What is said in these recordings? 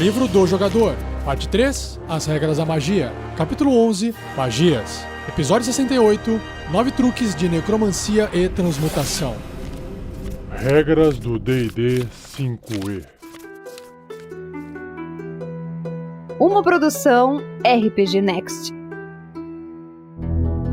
Livro do Jogador, Parte 3, As Regras da Magia, Capítulo 11, Magias, Episódio 68, 9 truques de necromancia e transmutação. Regras do D&D 5e. Uma produção RPG Next.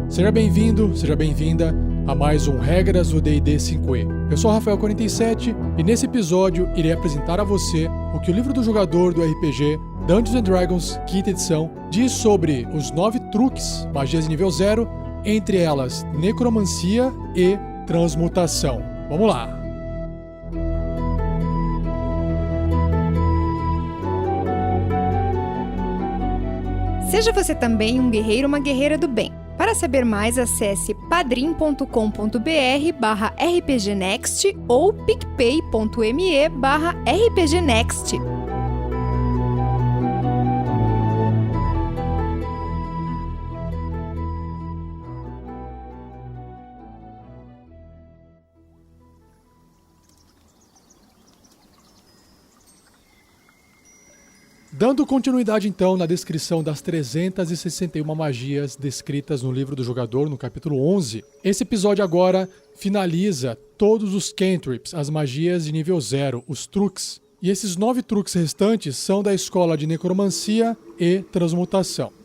Seja bem-vindo, seja bem-vinda a mais um Regras do D&D 5e. Eu sou o Rafael47 e nesse episódio irei apresentar a você o que o livro do jogador do RPG Dungeons & Dragons, quinta edição, diz sobre os 9 truques, magias de nível 0, entre elas necromancia e transmutação. Vamos lá! Seja você também um guerreiro ou uma guerreira do bem. Para saber mais, acesse padrim.com.br/rpgnext ou picpay.me/rpgnext. Dando continuidade então na descrição das 361 magias descritas no livro do jogador, no capítulo 11, esse episódio agora finaliza todos os cantrips, as magias de nível 0, os truques. E esses 9 truques restantes são da escola de necromancia e transmutação.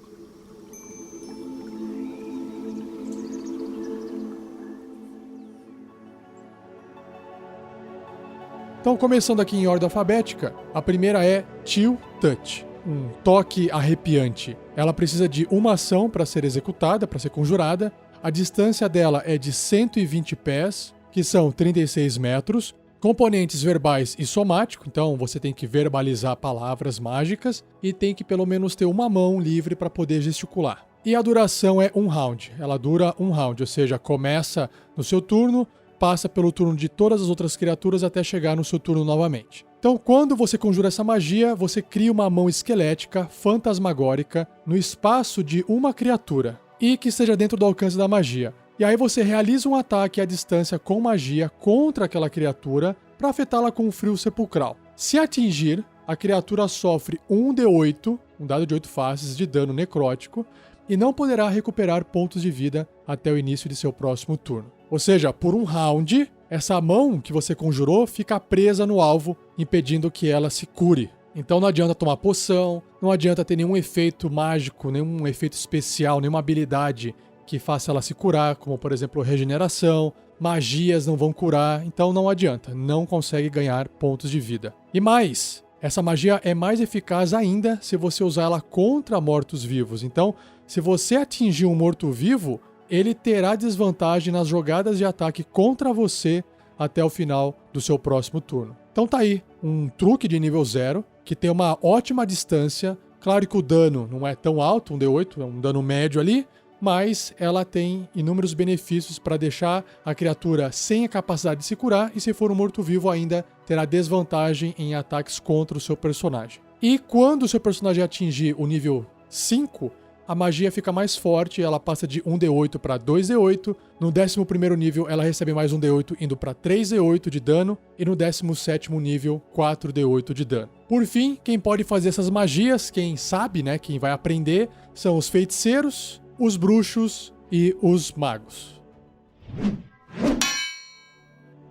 Então, começando aqui em ordem alfabética, a primeira é Chill Touch, um toque arrepiante. Ela precisa de uma ação para ser executada, para ser conjurada. A distância dela é de 120 pés, que são 36 metros. Componentes verbais e somático, então você tem que verbalizar palavras mágicas e tem que pelo menos ter uma mão livre para poder gesticular. E a duração é um round. Ela dura um round, ou seja, começa no seu turno, passa pelo turno de todas as outras criaturas até chegar no seu turno novamente. Então, quando você conjura essa magia, você cria uma mão esquelética, fantasmagórica, no espaço de uma criatura, e que esteja dentro do alcance da magia. E aí você realiza um ataque à distância com magia contra aquela criatura para afetá-la com um frio sepulcral. Se atingir, a criatura sofre um D8, um dado de 8 faces de dano necrótico, e não poderá recuperar pontos de vida até o início de seu próximo turno. Ou seja, por um round, essa mão que você conjurou fica presa no alvo, impedindo que ela se cure. Então não adianta tomar poção, não adianta ter nenhum efeito mágico, nenhum efeito especial, nenhuma habilidade que faça ela se curar, como por exemplo regeneração, magias não vão curar, então não adianta, não consegue ganhar pontos de vida. E mais, essa magia é mais eficaz ainda se você usar ela contra mortos-vivos. Então, se você atingir um morto-vivo, ele terá desvantagem nas jogadas de ataque contra você até o final do seu próximo turno. Então tá aí, um truque de nível 0, que tem uma ótima distância. Claro que o dano não é tão alto, um D8, é um dano médio ali, mas ela tem inúmeros benefícios para deixar a criatura sem a capacidade de se curar e se for um morto-vivo ainda terá desvantagem em ataques contra o seu personagem. E quando o seu personagem atingir o nível 5, a magia fica mais forte, ela passa de 1D8 para 2D8. No 11º nível, ela recebe mais 1D8, indo para 3D8 de dano. E no 17º nível, 4D8 de dano. Por fim, quem pode fazer essas magias, quem sabe, né, quem vai aprender, são os feiticeiros, os bruxos e os magos.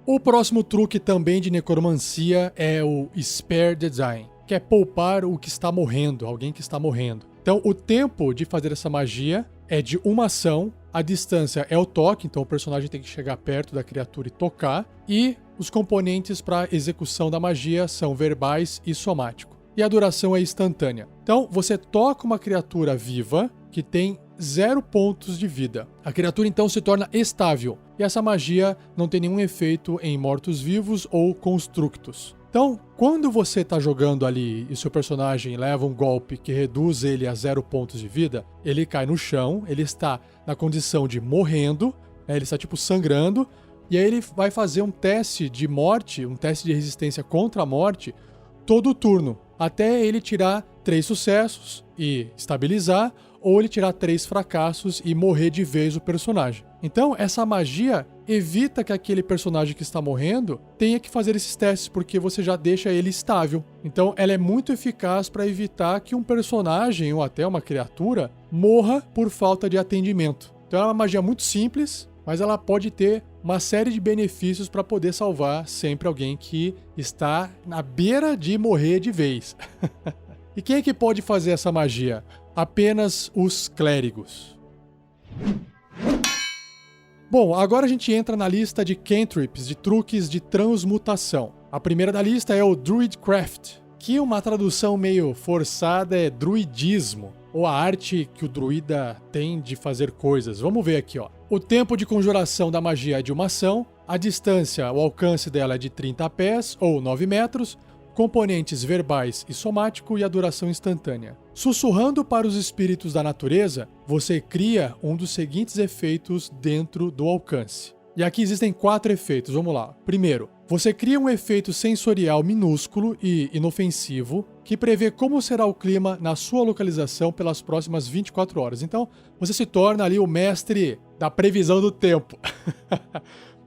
O próximo truque também de necromancia é o Spare the Dying, que é poupar o que está morrendo, alguém que está morrendo. Então, o tempo de fazer essa magia é de uma ação, a distância é o toque, então o personagem tem que chegar perto da criatura e tocar, e os componentes para execução da magia são verbais e somático. E a duração é instantânea. Então, você toca uma criatura viva que tem 0 pontos de vida. A criatura então se torna estável, e essa magia não tem nenhum efeito em mortos-vivos ou constructos. Então, quando você está jogando ali e seu personagem leva um golpe que reduz ele a 0 pontos de vida, ele cai no chão, ele está na condição de morrendo, né, ele está tipo sangrando, e aí ele vai fazer um teste de morte, um teste de resistência contra a morte, todo o turno, até ele tirar 3 sucessos e estabilizar, ou ele tirar 3 fracassos e morrer de vez o personagem. Então, essa magia evita que aquele personagem que está morrendo tenha que fazer esses testes, porque você já deixa ele estável. Então ela é muito eficaz para evitar que um personagem ou até uma criatura morra por falta de atendimento. Então ela é uma magia muito simples, mas ela pode ter uma série de benefícios para poder salvar sempre alguém que está na beira de morrer de vez. E quem é que pode fazer essa magia? Apenas os clérigos. Bom, agora a gente entra na lista de cantrips, de truques de transmutação. A primeira da lista é o Druidcraft, que uma tradução meio forçada é druidismo, ou a arte que o druida tem de fazer coisas. Vamos ver aqui, ó. O tempo de conjuração da magia é de uma ação, a distância, o alcance dela é de 30 pés, ou 9 metros, componentes verbais e somático e a duração instantânea. Sussurrando para os espíritos da natureza, você cria um dos seguintes efeitos dentro do alcance. E aqui existem 4 efeitos, vamos lá. Primeiro, você cria um efeito sensorial minúsculo e inofensivo que prevê como será o clima na sua localização pelas próximas 24 horas. Então, você se torna ali o mestre da previsão do tempo.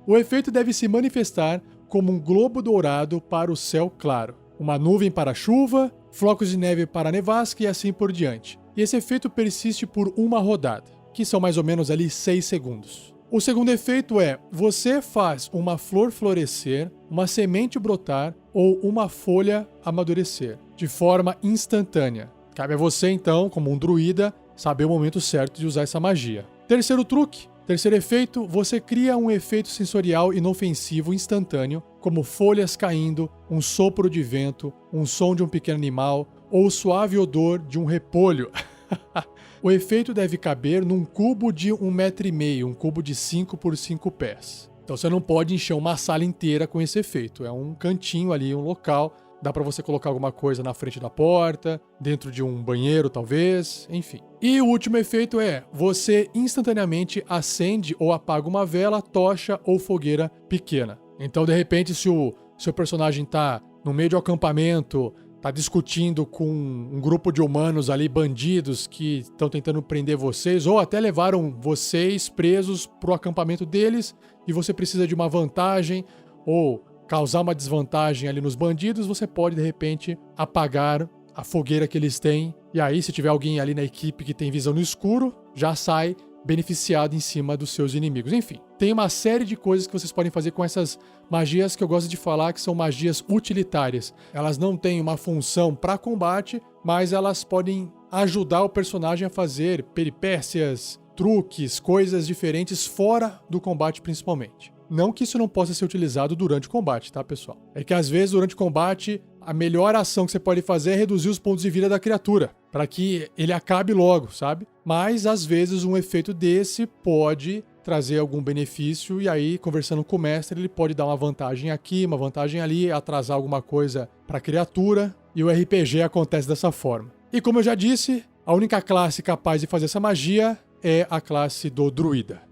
O efeito deve se manifestar como um globo dourado para o céu claro, uma nuvem para a chuva, flocos de neve para a nevasca e assim por diante. E esse efeito persiste por uma rodada, que são mais ou menos ali 6 segundos. O segundo efeito é, você faz uma flor florescer, uma semente brotar ou uma folha amadurecer, de forma instantânea. Cabe a você então, como um druida, saber o momento certo de usar essa magia. Terceiro truque. Terceiro efeito, você cria um efeito sensorial inofensivo instantâneo, como folhas caindo, um sopro de vento, um som de um pequeno animal ou o suave odor de um repolho. O efeito deve caber num cubo de 1,5 metro, um cubo de 5 por 5 pés. Então você não pode encher uma sala inteira com esse efeito, é um cantinho ali, um local. Dá para você colocar alguma coisa na frente da porta, dentro de um banheiro talvez, enfim. E o último efeito é, você instantaneamente acende ou apaga uma vela, tocha ou fogueira pequena. Então, de repente, se o seu personagem tá no meio de um acampamento, tá discutindo com um grupo de humanos ali, bandidos que estão tentando prender vocês, ou até levaram vocês presos pro acampamento deles, e você precisa de uma vantagem, ou causar uma desvantagem ali nos bandidos, você pode, de repente, apagar a fogueira que eles têm. E aí, se tiver alguém ali na equipe que tem visão no escuro, já sai beneficiado em cima dos seus inimigos. Enfim, tem uma série de coisas que vocês podem fazer com essas magias que eu gosto de falar que são magias utilitárias. Elas não têm uma função para combate, mas elas podem ajudar o personagem a fazer peripécias, truques, coisas diferentes fora do combate principalmente. Não que isso não possa ser utilizado durante o combate, tá, pessoal? É que às vezes, durante o combate, a melhor ação que você pode fazer é reduzir os pontos de vida da criatura, para que ele acabe logo, sabe? Mas, às vezes, um efeito desse pode trazer algum benefício, e aí, conversando com o mestre, ele pode dar uma vantagem aqui, uma vantagem ali, atrasar alguma coisa para a criatura, e o RPG acontece dessa forma. E como eu já disse, a única classe capaz de fazer essa magia é a classe do druida.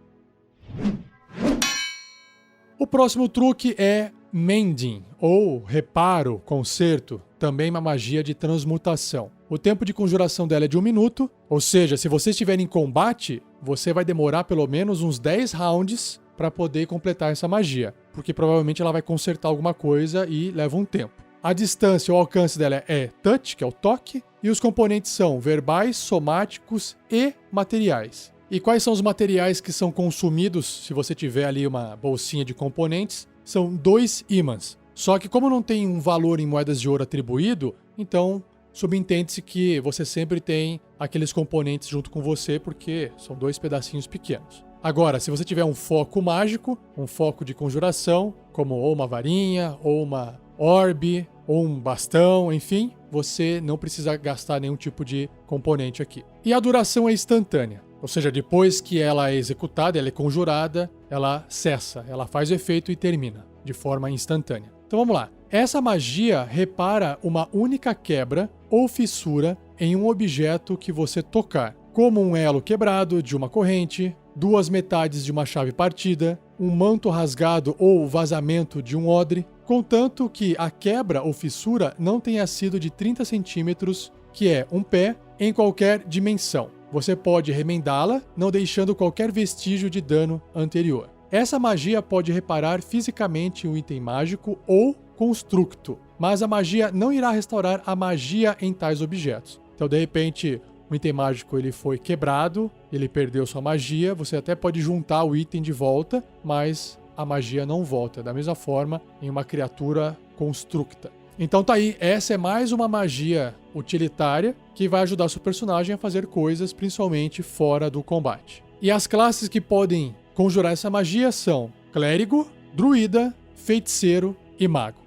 O próximo truque é Mending, ou reparo, conserto, também uma magia de transmutação. O tempo de conjuração dela é de 1 minuto, ou seja, se você estiver em combate, você vai demorar pelo menos uns 10 rounds para poder completar essa magia, porque provavelmente ela vai consertar alguma coisa e leva um tempo. A distância, o alcance dela é touch, que é o toque, e os componentes são verbais, somáticos e materiais. E quais são os materiais que são consumidos se você tiver ali uma bolsinha de componentes? São 2 ímãs. Só que como não tem um valor em moedas de ouro atribuído, então subentende-se que você sempre tem aqueles componentes junto com você, porque são 2 pedacinhos pequenos. Agora, se você tiver um foco mágico, um foco de conjuração, como ou uma varinha, ou uma orbe, ou um bastão, enfim, você não precisa gastar nenhum tipo de componente aqui. E a duração é instantânea. Ou seja, depois que ela é executada, ela é conjurada, ela cessa, ela faz o efeito e termina, de forma instantânea. Então vamos lá. Essa magia repara uma única quebra ou fissura em um objeto que você tocar, como um elo quebrado de uma corrente, 2 metades de uma chave partida, um manto rasgado ou vazamento de um odre, contanto que a quebra ou fissura não tenha sido de 30 centímetros, que é um pé, em qualquer dimensão. Você pode remendá-la, não deixando qualquer vestígio de dano anterior. Essa magia pode reparar fisicamente um item mágico ou constructo, mas a magia não irá restaurar a magia em tais objetos. Então, de repente, o item mágico ele foi quebrado, ele perdeu sua magia, você até pode juntar o item de volta, mas a magia não volta. Da mesma forma, em uma criatura constructa. Então tá aí, essa é mais uma magia utilitária que vai ajudar seu personagem a fazer coisas, principalmente fora do combate. E as classes que podem conjurar essa magia são clérigo, druida, feiticeiro e mago.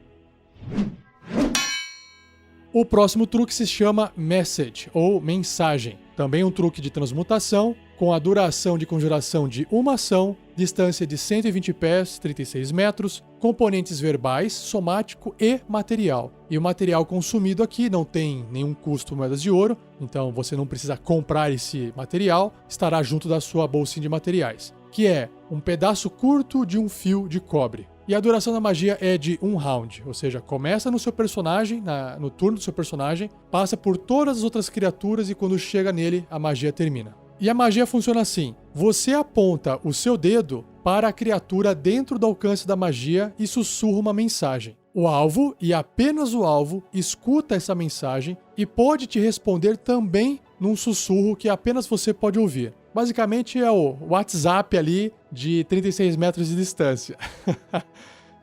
O próximo truque se chama Message, ou mensagem. Também um truque de transmutação, com a duração de conjuração de uma ação, distância de 120 pés, 36 metros, componentes verbais, somático e material. E o material consumido aqui não tem nenhum custo moedas de ouro, então você não precisa comprar esse material, estará junto da sua bolsinha de materiais, que é um pedaço curto de um fio de cobre. E a duração da magia é de um round, ou seja, começa no seu personagem, no turno do seu personagem, passa por todas as outras criaturas e quando chega nele, a magia termina. E a magia funciona assim: você aponta o seu dedo para a criatura dentro do alcance da magia e sussurra uma mensagem. O alvo, e apenas o alvo, escuta essa mensagem e pode te responder também num sussurro que apenas você pode ouvir. Basicamente é o WhatsApp ali de 36 metros de distância.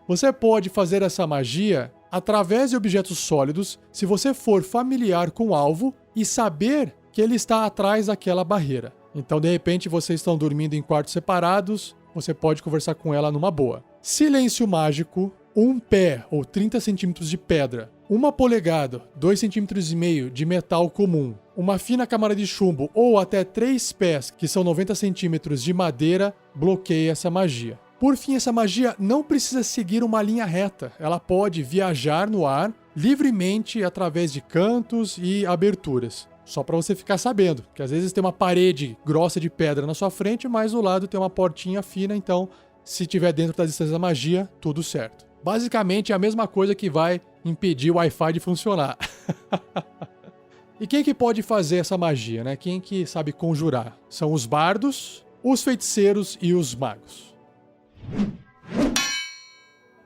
Você pode fazer essa magia através de objetos sólidos se você for familiar com o alvo e saber que ele está atrás daquela barreira. Então, de repente, vocês estão dormindo em quartos separados, você pode conversar com ela numa boa. Silêncio mágico, 1 pé ou 30 centímetros de pedra, 1 polegada, 2,5 centímetros de metal comum, uma fina camada de chumbo ou até 3 pés, que são 90 centímetros de madeira, bloqueia essa magia. Por fim, essa magia não precisa seguir uma linha reta. Ela pode viajar no ar livremente através de cantos e aberturas. Só para você ficar sabendo, que às vezes tem uma parede grossa de pedra na sua frente, mas do lado tem uma portinha fina, então se tiver dentro da distância da magia, tudo certo. Basicamente é a mesma coisa que vai impedir o Wi-Fi de funcionar. E quem que pode fazer essa magia, né? Quem que sabe conjurar? São os bardos, os feiticeiros e os magos.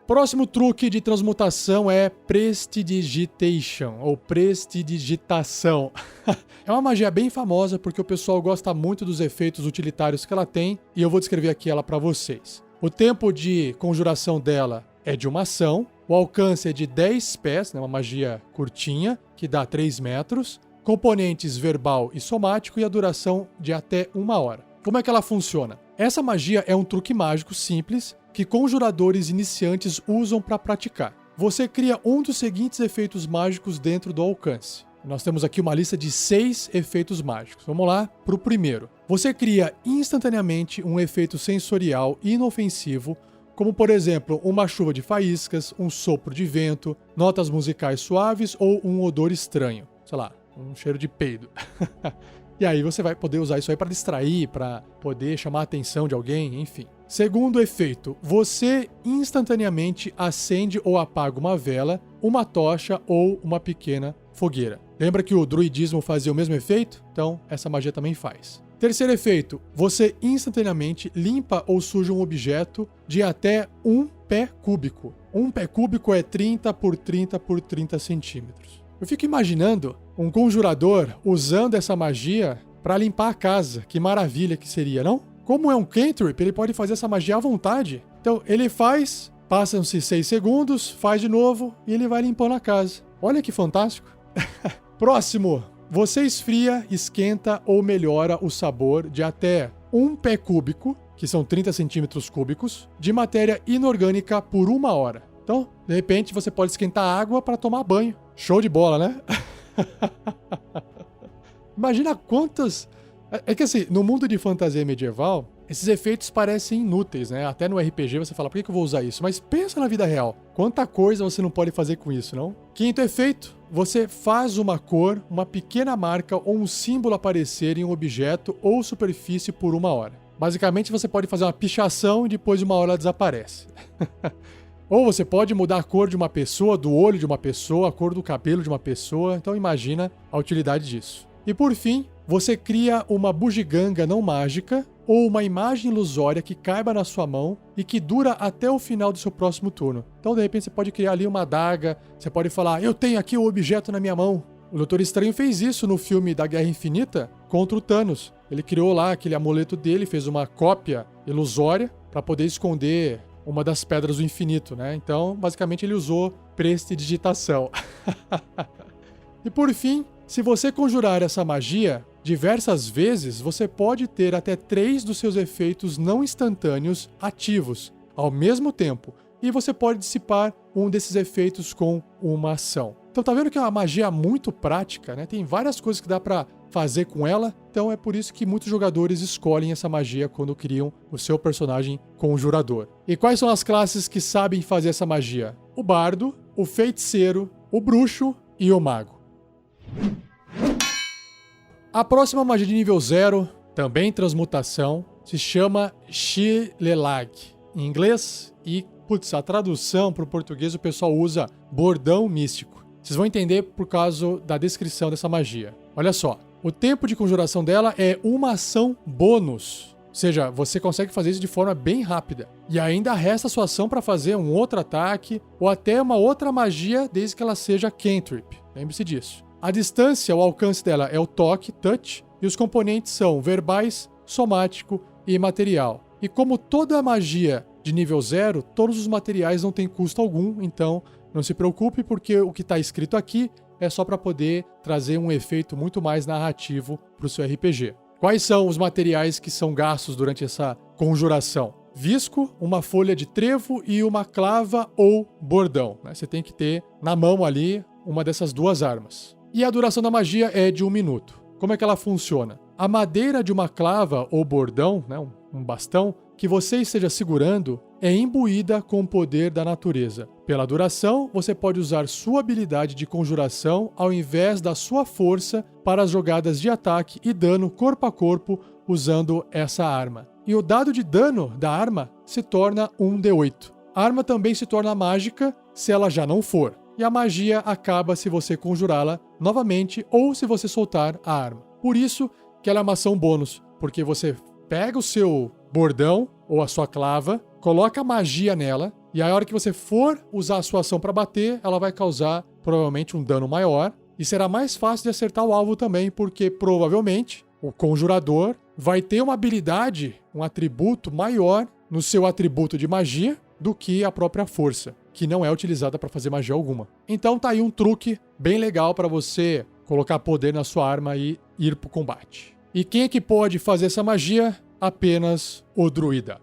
Próximo truque de transmutação é Prestidigitation, ou prestidigitação. É uma magia bem famosa porque o pessoal gosta muito dos efeitos utilitários que ela tem e eu vou descrever aqui ela para vocês. O tempo de conjuração dela é de uma ação, o alcance é de 10 pés, né, uma magia curtinha, que dá 3 metros, componentes verbal e somático e a duração de até 1 hora. Como é que ela funciona? Essa magia é um truque mágico simples que conjuradores iniciantes usam para praticar. Você cria um dos seguintes efeitos mágicos dentro do alcance. Nós temos aqui uma lista de 6 efeitos mágicos. Vamos lá para o primeiro. Você cria instantaneamente um efeito sensorial inofensivo, como por exemplo, uma chuva de faíscas, um sopro de vento, notas musicais suaves ou um odor estranho. Sei lá, um cheiro de peido. E aí você vai poder usar isso aí para distrair, para poder chamar a atenção de alguém, enfim. Segundo efeito, você instantaneamente acende ou apaga uma vela, uma tocha ou uma pequena fogueira. Lembra que o druidismo fazia o mesmo efeito? Então, essa magia também faz. Terceiro efeito, você instantaneamente limpa ou suja um objeto de até 1 pé cúbico. 1 pé cúbico é 30 por 30 por 30 centímetros. Eu fico imaginando um conjurador usando essa magia para limpar a casa. Que maravilha que seria, não? Como é um cantrip, ele pode fazer essa magia à vontade. Então, ele faz, passam-se 6 segundos, faz de novo e ele vai limpando a casa. Olha que fantástico. Próximo. Você esfria, esquenta ou melhora o sabor de até 1 pé cúbico, que são 30 centímetros cúbicos, de matéria inorgânica por 1 hora. Então, de repente, você pode esquentar água para tomar banho. Show de bola, né? Imagina quantas... É que assim, no mundo de fantasia medieval, esses efeitos parecem inúteis, né? Até no RPG você fala, por que eu vou usar isso? Mas pensa na vida real. Quanta coisa você não pode fazer com isso, não? Quinto efeito, você faz uma cor, uma pequena marca ou um símbolo aparecer em um objeto ou superfície por 1 hora. Basicamente, você pode fazer uma pichação e depois de 1 hora ela desaparece. Ou você pode mudar a cor de uma pessoa, do olho de uma pessoa, a cor do cabelo de uma pessoa. Então imagina a utilidade disso. E por fim, você cria uma bugiganga não mágica ou uma imagem ilusória que caiba na sua mão e que dura até o final do seu próximo turno. Então, de repente, você pode criar ali uma adaga, você pode falar, eu tenho aqui o objeto na minha mão. O Doutor Estranho fez isso no filme da Guerra Infinita contra o Thanos. Ele criou lá aquele amuleto dele, fez uma cópia ilusória para poder esconder uma das pedras do infinito, né? Então, basicamente, ele usou prestidigitação. E por fim, se você conjurar essa magia diversas vezes, você pode ter até 3 dos seus efeitos não instantâneos ativos ao mesmo tempo. E você pode dissipar um desses efeitos com uma ação. Então tá vendo que é uma magia muito prática, né? Tem várias coisas que dá pra fazer com ela. Então é por isso que muitos jogadores escolhem essa magia quando criam o seu personagem conjurador. E quais são as classes que sabem fazer essa magia? O bardo, o feiticeiro, o bruxo e o mago. A próxima magia de nível 0, também transmutação, se chama Shillelag, em inglês, e a tradução para o português o pessoal usa bordão místico. Vocês vão entender por causa da descrição dessa magia. Olha só, o tempo de conjuração dela é uma ação bônus. Ou seja, você consegue fazer isso de forma bem rápida. E ainda resta a sua ação para fazer um outro ataque ou até uma outra magia desde que ela seja cantrip. Lembre-se disso. A distância, o alcance dela é o toque, touch, e os componentes são verbais, somático e material. E como toda magia de nível 0, todos os materiais não têm custo algum, então não se preocupe porque o que está escrito aqui é só para poder trazer um efeito muito mais narrativo para o seu RPG. Quais são os materiais que são gastos durante essa conjuração? Visco, uma folha de trevo e uma clava ou bordão, né? Você tem que ter na mão ali uma dessas duas armas. E a duração da magia é de 1 minuto. Como é que ela funciona? A madeira de uma clava ou bordão, né, um bastão, que você esteja segurando é imbuída com o poder da natureza. Pela duração, você pode usar sua habilidade de conjuração ao invés da sua força para as jogadas de ataque e dano corpo a corpo usando essa arma. E o dado de dano da arma se torna um D8. A arma também se torna mágica se ela já não for. E a magia acaba se você conjurá-la novamente ou se você soltar a arma. Por isso que ela é uma ação bônus, porque você pega o seu bordão ou a sua clava, coloca a magia nela, e a hora que você for usar a sua ação para bater, ela vai causar provavelmente um dano maior, e será mais fácil de acertar o alvo também, porque provavelmente o conjurador vai ter uma habilidade, um atributo maior no seu atributo de magia do que a própria força, que não é utilizada para fazer magia alguma. Então tá aí um truque bem legal para você colocar poder na sua arma e ir pro combate. E quem é que pode fazer essa magia? Apenas o druida.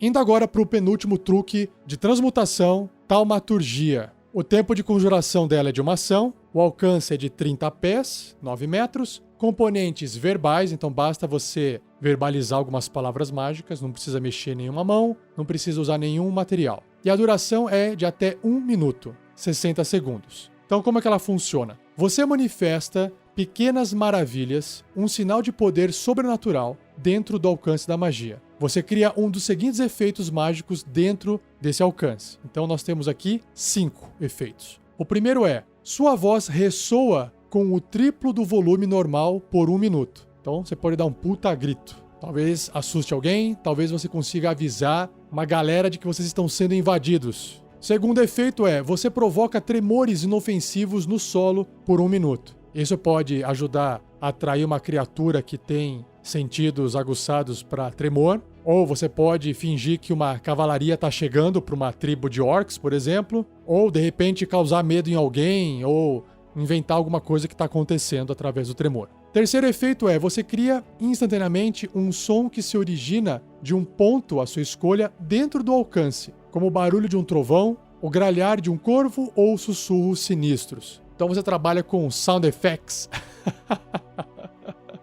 Indo agora para o penúltimo truque de transmutação, taumaturgia. O tempo de conjuração dela é de uma ação, o alcance é de 30 pés, 9 metros, componentes verbais, então basta você verbalizar algumas palavras mágicas, não precisa mexer nenhuma mão, não precisa usar nenhum material. E a duração é de até 1 minuto, 60 segundos. Então como é que ela funciona? Você manifesta pequenas maravilhas, um sinal de poder sobrenatural dentro do alcance da magia. Você cria um dos seguintes efeitos mágicos dentro desse alcance. Então nós temos aqui 5 efeitos. O primeiro é, sua voz ressoa com o triplo do volume normal por 1 minuto. Então você pode dar um puta grito. Talvez assuste alguém, talvez você consiga avisar uma galera de que vocês estão sendo invadidos. Segundo efeito é, você provoca tremores inofensivos no solo por 1 minuto. Isso pode ajudar a atrair uma criatura que tem sentidos aguçados para tremor, ou você pode fingir que uma cavalaria está chegando para uma tribo de orcs, por exemplo, ou de repente causar medo em alguém, ou inventar alguma coisa que está acontecendo através do tremor. Terceiro efeito é, você cria instantaneamente um som que se origina de um ponto à sua escolha dentro do alcance, como o barulho de um trovão, o gralhar de um corvo ou sussurros sinistros. Então você trabalha com sound effects.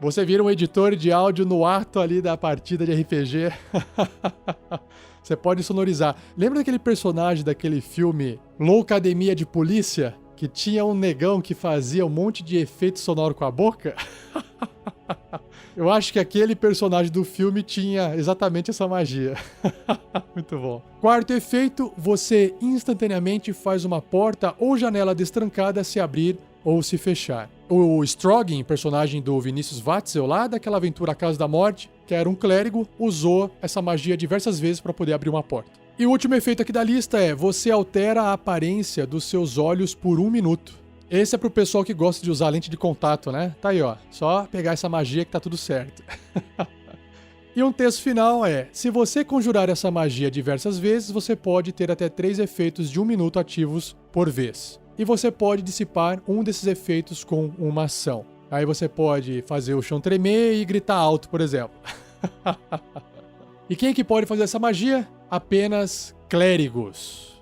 Você vira um editor de áudio no ato ali da partida de RPG. Você pode sonorizar. Lembra daquele personagem daquele filme Loucademia de Polícia? Que tinha um negão que fazia um monte de efeito sonoro com a boca? Eu acho que aquele personagem do filme tinha exatamente essa magia. Muito bom. Quarto efeito, você instantaneamente faz uma porta ou janela destrancada se abrir ou se fechar. O Strogin, personagem do Vinícius Watzel, lá daquela aventura A Casa da Morte, que era um clérigo, usou essa magia diversas vezes para poder abrir uma porta. E o último efeito aqui da lista é: você altera a aparência dos seus olhos por 1 minuto. Esse é pro pessoal que gosta de usar lente de contato, né? Tá aí, ó. Só pegar essa magia que tá tudo certo. E um texto final é: se você conjurar essa magia diversas vezes, você pode ter até 3 efeitos de 1 minuto ativos por vez. E você pode dissipar um desses efeitos com uma ação. Aí você pode fazer o chão tremer e gritar alto, por exemplo. E quem que pode fazer essa magia? Apenas clérigos.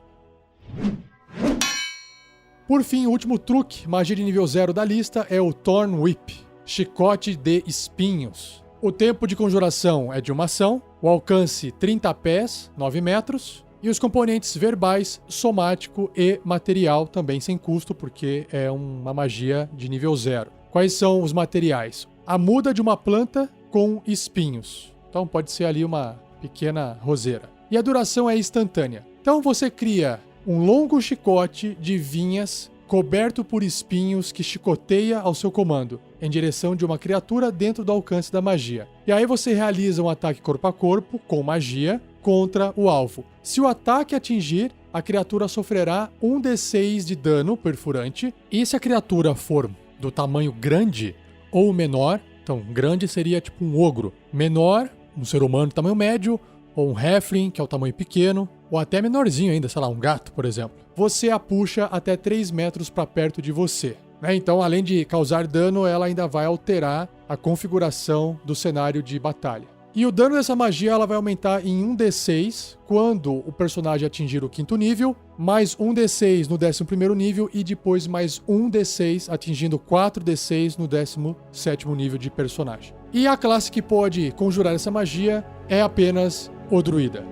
Por fim, o último truque, magia de nível 0 da lista, é o Thorn Whip, chicote de espinhos. O tempo de conjuração é de uma ação, o alcance 30 pés, 9 metros, e os componentes verbais, somático e material também sem custo, porque é uma magia de nível 0. Quais são os materiais? A muda de uma planta com espinhos. Então pode ser ali uma pequena roseira. E a duração é instantânea. Então você cria um longo chicote de vinhas coberto por espinhos que chicoteia ao seu comando, em direção de uma criatura dentro do alcance da magia. E aí você realiza um ataque corpo a corpo, com magia, contra o alvo. Se o ataque atingir, a criatura sofrerá 1d6 de dano perfurante, e se a criatura for do tamanho grande ou menor, então grande seria tipo um ogro, menor, um ser humano de tamanho médio, ou um halfling, que é o tamanho pequeno, ou até menorzinho ainda, sei lá, um gato, por exemplo. Você a puxa até 3 metros para perto de você. Então, além de causar dano, ela ainda vai alterar a configuração do cenário de batalha. E o dano dessa magia ela vai aumentar em 1d6 quando o personagem atingir o 5º nível, mais 1d6 no 11º nível e depois mais 1d6 atingindo 4d6 no 17º nível de personagem. E a classe que pode conjurar essa magia é apenas o druida.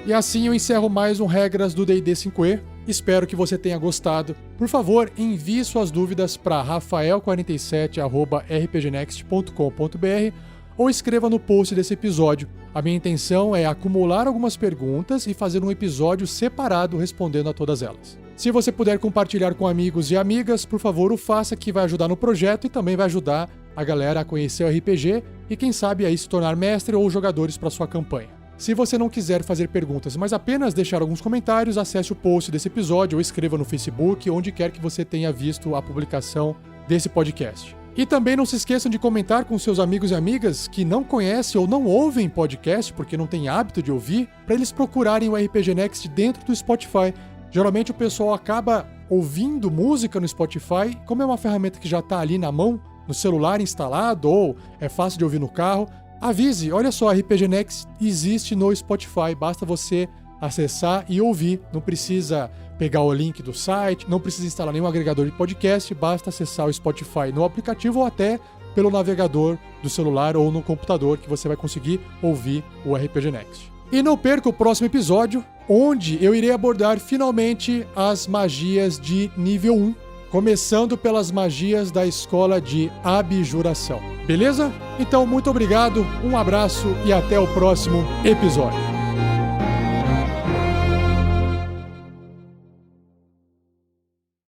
E assim eu encerro mais um Regras do D&D 5e. Espero que você tenha gostado. Por favor, envie suas dúvidas para rafael47@rpgnext.com.br ou escreva no post desse episódio. A minha intenção é acumular algumas perguntas e fazer um episódio separado respondendo a todas elas. Se você puder compartilhar com amigos e amigas, por favor, o faça, que vai ajudar no projeto e também vai ajudar a galera a conhecer o RPG e quem sabe aí se tornar mestre ou jogadores para sua campanha. Se você não quiser fazer perguntas, mas apenas deixar alguns comentários, acesse o post desse episódio ou escreva no Facebook, onde quer que você tenha visto a publicação desse podcast. E também não se esqueçam de comentar com seus amigos e amigas que não conhecem ou não ouvem podcast, porque não têm hábito de ouvir, para eles procurarem o RPG Next dentro do Spotify. Geralmente o pessoal acaba ouvindo música no Spotify, como é uma ferramenta que já está ali na mão, no celular instalado, ou é fácil de ouvir no carro. Avise, olha só, a RPG Next existe no Spotify, basta você acessar e ouvir. Não precisa pegar o link do site, não precisa instalar nenhum agregador de podcast, basta acessar o Spotify no aplicativo ou até pelo navegador do celular ou no computador que você vai conseguir ouvir o RPG Next. E não perca o próximo episódio, onde eu irei abordar finalmente as magias de nível 1. Começando pelas magias da escola de abjuração. Beleza? Então, muito obrigado, um abraço e até o próximo episódio.